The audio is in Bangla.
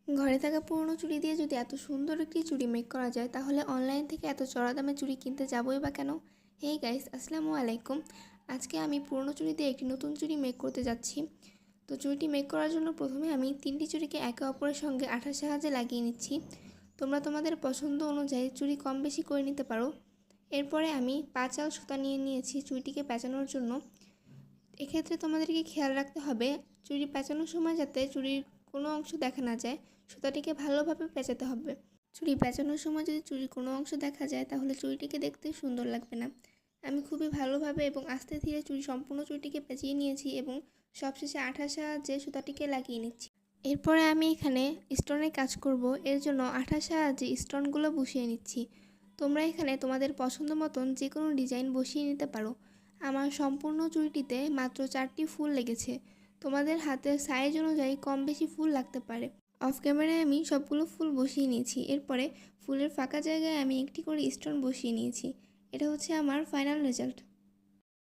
ঘরে থাকা পুরনো চুড়ি দিয়ে যদি এত সুন্দর একটি চুড়ি মেক করা যায়, তাহলে অনলাইন থেকে এত চড়া দামে চুড়ি কিনতে যাবোই বা কেন? হেই গাইস, আসসালামু আলাইকুম। আজকে আমি পুরনো চুড়ি দিয়ে একটি নতুন চুড়ি মেক করতে যাচ্ছি। তো চুড়িটি মেক করার জন্য প্রথমে আমি 3টি চুড়িকে একে অপরের সঙ্গে আঠার সাহায্যে লাগিয়ে নিচ্ছি। তোমরা তোমাদের পছন্দ অনুযায়ী চুড়ি কম বেশি করে নিতে পারো। এরপরে আমি 5 আল সুতা নিয়ে নিয়েছি চুড়িটিকে পেঁচানোর জন্য। এক্ষেত্রে তোমাদেরকে খেয়াল রাখতে হবে চুড়ি পেঁচানোর সময় যাতে চুড়ির কোনো অংশ দেখা না যায়, সুতাটিকে ভালোভাবে পেঁচাতে হবে। চুড়ি পেঁচানোর সময় যদি চুড়ির কোনো অংশ দেখা যায়, তাহলে চুড়িটিকে দেখতে সুন্দর লাগবে না। আমি খুবই ভালোভাবে এবং আস্তে ধীরে সম্পূর্ণ চুড়িটিকে পেঁচিয়ে নিয়েছি এবং সবশেষে আঠার সাহায্যে সুতাটিকে লাগিয়ে নিচ্ছি। এরপরে আমি এখানে স্টোনের কাজ করব, এর জন্য আঠার সাহায্যে স্টোনগুলো বসিয়ে নিচ্ছি। তোমরা এখানে তোমাদের পছন্দ মতন যে কোনো ডিজাইন বসিয়ে নিতে পারো। আমার সম্পূর্ণ চুড়িটিতে মাত্র 4টি ফুল লেগেছে। তোমাদের হাতের সাইজ অনুযায়ী কম বেশি ফুল লাগতে পারে। অফ ক্যামেরায় আমি সবগুলো ফুল বসিয়ে নিয়েছি। এরপরে ফুলের ফাঁকা জায়গায় আমি একটি করে স্টোন বসিয়ে নিয়েছি। এটা হচ্ছে আমার ফাইনাল রেজাল্ট।